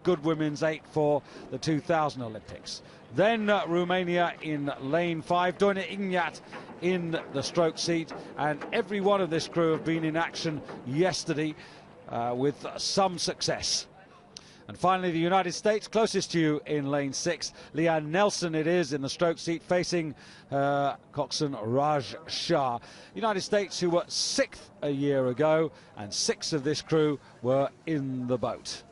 good women's 8 for the 2000 Olympics. Then Romania in lane 5, Doina Ignat in the stroke seat, and every one of this crew have been in action yesterday with some success. And finally, the United States, closest to you in lane 6. Leanne Nelson it is in the stroke seat, facing coxswain Raj Shah. United States, who were 6th a year ago, and 6 of this crew were in the boat.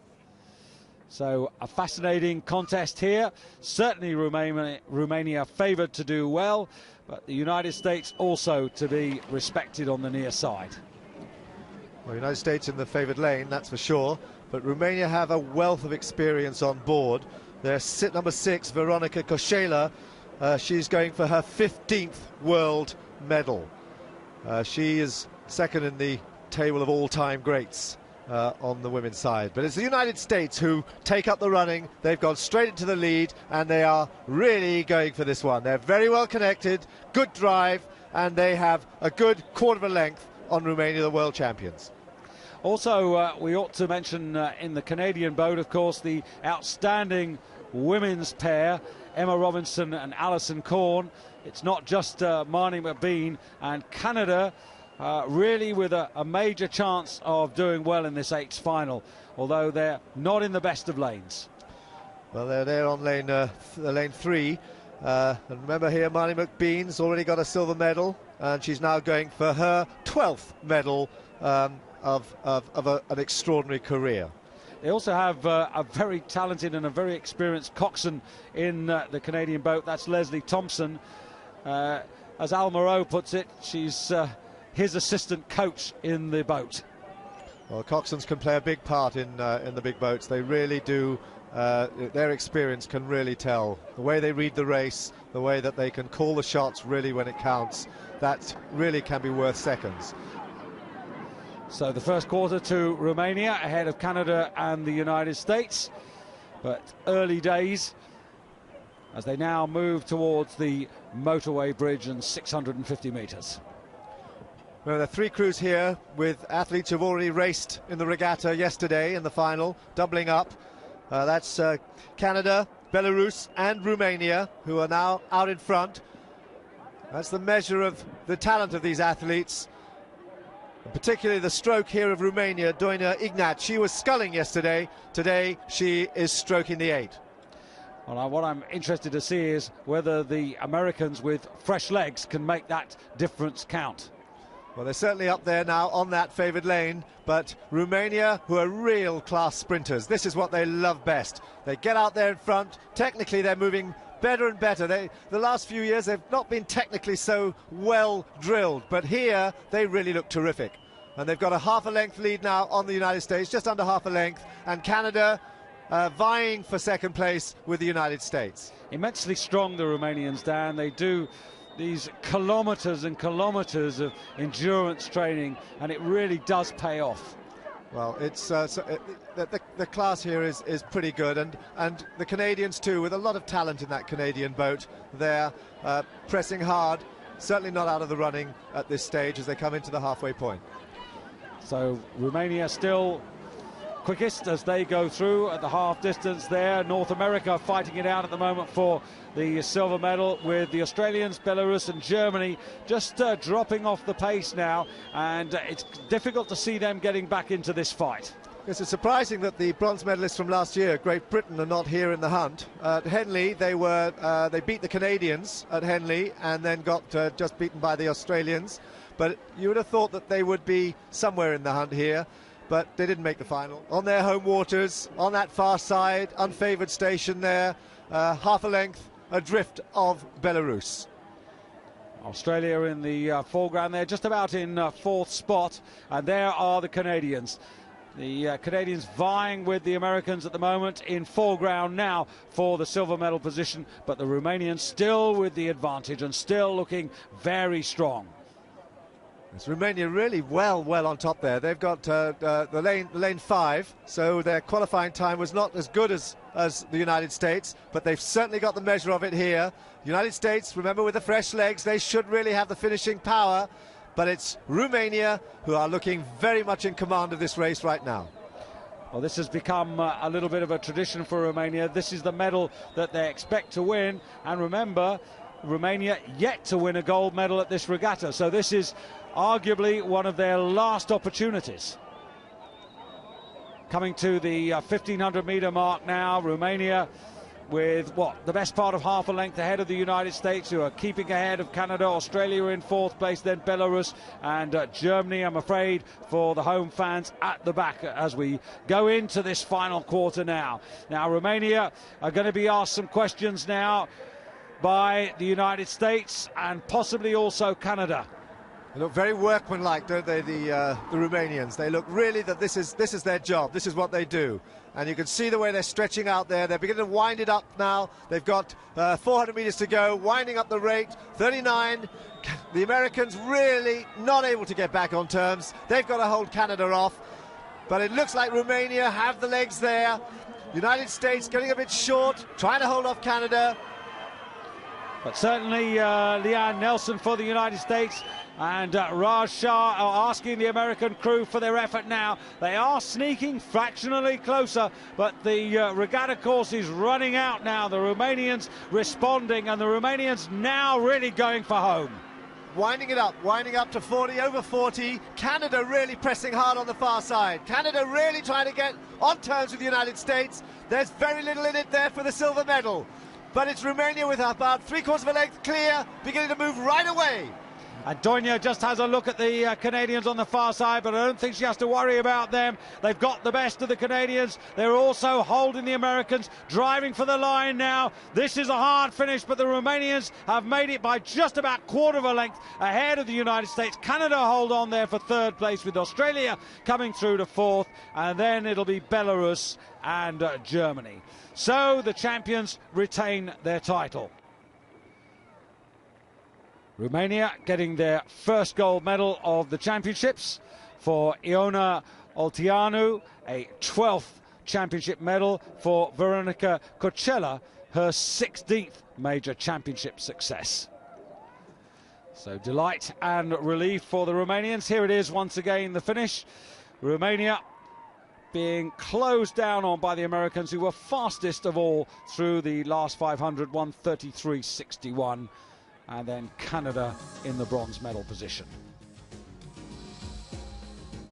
So a fascinating contest here. Certainly Romania favoured to do well, but the United States also to be respected on the near side. Well, United States in the favoured lane, that's for sure. But Romania have a wealth of experience on board. Their number 6, Veronica Koshela, she's going for her 15th world medal. She is second in the table of all-time greats on the women's side. But it's the United States who take up the running. They've gone straight into the lead, and they are really going for this one. They're very well connected, good drive, and they have a good quarter of a length on Romania, the world champions. Also, we ought to mention in the Canadian boat, of course, the outstanding women's pair, Emma Robinson and Alison Korn. It's not just Marnie McBean, and Canada really with a major chance of doing well in this 8's final, although they're not in the best of lanes. Well, they're there on lane 3. And remember here, Marnie McBean's already got a silver medal, and she's now going for her 12th medal of an extraordinary career. They also have a very talented and a very experienced coxswain in the Canadian boat. That's Leslie Thompson. As Al Moreau puts it, she's his assistant coach in the boat. Well, coxswains can play a big part in the big boats. They really do. Their experience can really tell. The way they read the race, the way that they can call the shots really when it counts, that really can be worth seconds. So the first quarter to Romania ahead of Canada and the United States, but early days as they now move towards the motorway bridge and 650 metres. Well, there are 3 crews here with athletes who've already raced in the regatta yesterday in the final, doubling up. That's Canada, Belarus and Romania, who are now out in front. That's the measure of the talent of these athletes. And particularly the stroke here of Romania, Doina Ignat. She was sculling yesterday. Today she is stroking the 8. Well, what I'm interested to see is whether the Americans with fresh legs can make that difference count. Well, they're certainly up there now on that favoured lane, but Romania, who are real class sprinters, this is what they love best. They get out there in front. Technically they're moving better and better. The last few years they've not been technically so well drilled, but here they really look terrific. And they've got a half a length lead now on the United States, just under half a length, and Canada vying for second place with the United States. Immensely strong, the Romanians, Dan. They do these kilometres and kilometres of endurance training, and it really does pay off. Well, it's the class here is pretty good, and the Canadians too, with a lot of talent in that Canadian boat. They're pressing hard, certainly not out of the running at this stage as they come into the halfway point. So Romania still quickest as they go through at the half distance there. North America fighting it out at the moment for the silver medal, with the Australians, Belarus and Germany just dropping off the pace now, and it's difficult to see them getting back into this fight. Yes, it's surprising that the bronze medalists from last year, Great Britain, are not here in the hunt. At Henley, they beat the Canadians at Henley and then got just beaten by the Australians. But you would have thought that they would be somewhere in the hunt here, but they didn't make the final. On their home waters, on that far side, unfavoured station there, half a length adrift of Belarus. Australia in the foreground there, just about in 4th spot, and there are the Canadians. The Canadians vying with the Americans at the moment in foreground now for the silver medal position, but the Romanians still with the advantage and still looking very strong. It's Romania really well on top there. They've got the lane 5, so their qualifying time was not as good as the United States, but they've certainly got the measure of it here. United States, remember, with the fresh legs, they should really have the finishing power, but it's Romania who are looking very much in command of this race right now. Well, this has become a little bit of a tradition for Romania. This is the medal that they expect to win. And remember, Romania yet to win a gold medal at this regatta. So this is arguably one of their last opportunities. Coming to the 1500-meter mark now, Romania with the best part of half a length ahead of the United States, who are keeping ahead of Canada. Australia in fourth place, then Belarus and Germany, I'm afraid, for the home fans at the back as we go into this final quarter now. Now Romania are going to be asked some questions now by the United States and possibly also Canada. They look very workmanlike, don't they, the Romanians? They look really that this is their job, this is what they do. And you can see the way they're stretching out there. They're beginning to wind it up now. They've got 400 meters to go, winding up the rate, 39. The Americans really not able to get back on terms. They've got to hold Canada off. But it looks like Romania have the legs there. United States getting a bit short, trying to hold off Canada. But certainly Leanne Nelson for the United States and Raj Shah are asking the American crew for their effort now. They are sneaking fractionally closer, but the regatta course is running out now. The Romanians responding, and the Romanians now really going for home. Winding up to 40, over 40. Canada really pressing hard on the far side. Canada really trying to get on terms with the United States. There's very little in it there for the silver medal. But it's Romania with about three-quarters of a length clear, beginning to move right away. And Donia just has a look at the Canadians on the far side, but I don't think she has to worry about them. They've got the best of the Canadians. They're also holding the Americans, driving for the line now. This is a hard finish, but the Romanians have made it by just about quarter of a length ahead of the United States. Canada hold on there for third place, with Australia coming through to fourth, and then it'll be Belarus and Germany. So the champions retain their title. Romania getting their first gold medal of the championships. For Iona Olteanu, a 12th championship medal. For Veronica Cocella, her 16th major championship success. So delight and relief for the Romanians. Here it is once again, the finish. Romania being closed down on by the Americans, who were fastest of all through the last 500, 1:33.61. And then Canada in the bronze medal position.